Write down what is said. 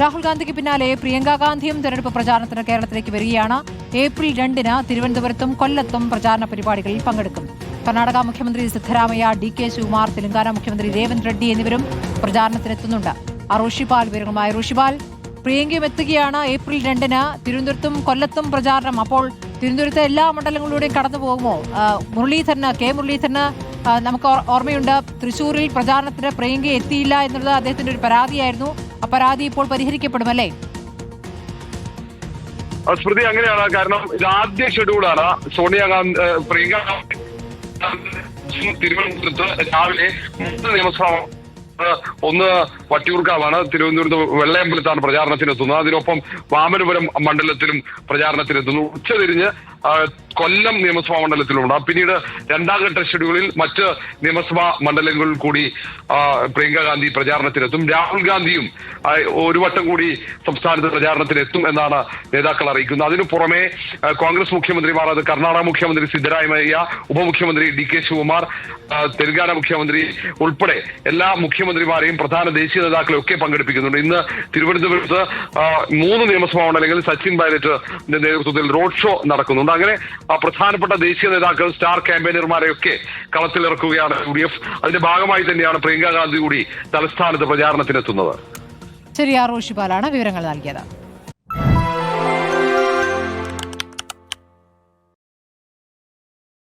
രാഹുൽ ഗാന്ധിക്ക് പിന്നാലെ പ്രിയങ്ക ഗാന്ധിയും തെരഞ്ഞെടുപ്പ് പ്രചാരണത്തിന് കേരളത്തിലേക്ക് വരികയാണ്. ഏപ്രിൽ 2-ന് തിരുവനന്തപുരത്തും കൊല്ലത്തും പ്രചാരണ പരിപാടികളിൽ പങ്കെടുക്കും. കർണാടക മുഖ്യമന്ത്രി സിദ്ധരാമയ്യ, DK ശിവകുമാർ, തെലങ്കാന മുഖ്യമന്ത്രി രേവന്ത് റെഡ്ഡി എന്നിവരും പ്രചാരണത്തിനെത്തുന്നുണ്ട്. റോഷിപാൽ വിവരങ്ങളുമായി. റോഷിപാൽ, പ്രിയങ്കയും എത്തുകയാണ്. ഏപ്രിൽ 2-ന് തിരുവനന്തപുരത്തും കൊല്ലത്തും പ്രചാരണം. അപ്പോൾ തിരുവനന്തപുരത്തെ എല്ലാ മണ്ഡലങ്ങളിലൂടെയും കടന്നു പോകുമോ? കെ മുരളീധരന് നമുക്ക് ഓർമ്മയുണ്ട്, തൃശൂരിൽ പ്രചാരണത്തിന് പ്രിയങ്ക എത്തിയില്ല എന്നുള്ളത് അദ്ദേഹത്തിന്റെ ഒരു പരാതിയായിരുന്നു. ആ പരാതി ഇപ്പോൾ പരിഹരിക്കപ്പെടുമല്ലേ? സ്മൃതി, അങ്ങനെയാണ്. കാരണം ഇത് ആദ്യ ഷെഡ്യൂളാണ്. സോണിയാഗാന്ധി, പ്രിയങ്ക തിരുവനന്തപുരത്ത് രാവിലെ 3 നിയമസഭാ, ഒന്ന് വട്ടിയൂർക്കാവാണ്, തിരുവനന്തപുരത്ത് വെള്ളയമ്പലത്താണ് പ്രചാരണത്തിനെത്തുന്നത്. അതിനൊപ്പം വാമനപുരം മണ്ഡലത്തിലും പ്രചാരണത്തിനെത്തുന്നു. ഉച്ചതിരിഞ്ഞ് കൊല്ലം നിയമസഭാ മണ്ഡലത്തിലുണ്ട്. പിന്നീട് 2ാം ഘട്ട ഷെഡ്യൂളിൽ മറ്റ് നിയമസഭാ മണ്ഡലങ്ങളിൽ കൂടി പ്രിയങ്ക ഗാന്ധി പ്രചാരണത്തിനെത്തും. രാഹുൽ ഗാന്ധിയും ഒരു വട്ടം കൂടി സംസ്ഥാനത്ത് പ്രചാരണത്തിനെത്തും എന്നാണ് നേതാക്കൾ അറിയിക്കുന്നത്. അതിനു പുറമെ കോൺഗ്രസ് മുഖ്യമന്ത്രിമാർ, അത് കർണാടക മുഖ്യമന്ത്രി സിദ്ധരാമയ്യ, ഉപമുഖ്യമന്ത്രി DK ശിവകുമാർ, തെലങ്കാന മുഖ്യമന്ത്രി ഉൾപ്പെടെ എല്ലാ മുഖ്യമന്ത്രിമാരെയും പ്രധാന ദേശീയ നേതാക്കളെയും ഒക്കെ പങ്കെടുപ്പിക്കുന്നുണ്ട്. ഇന്ന് തിരുവനന്തപുരത്ത് 3 നിയമസഭാ മണ്ഡലങ്ങളിൽ സച്ചിൻ പൈലറ്റിന്റെ നേതൃത്വത്തിൽ റോഡ് ഷോ നടക്കുന്നുണ്ട്. അങ്ങനെ പ്രധാനപ്പെട്ട ദേശീയ നേതാക്കൾ, സ്റ്റാർ ക്യാമ്പയിനർമാരെയൊക്കെ കളത്തിലിറക്കുകയാണ് UDF. അതിന്റെ ഭാഗമായി തന്നെയാണ് പ്രിയങ്ക ഗാന്ധി കൂടി തലസ്ഥാനത്ത് പ്രചാരണത്തിനെത്തുന്നത്. ശരി, റോഷിപാലാണ് വിവരങ്ങൾ നൽകിയത്.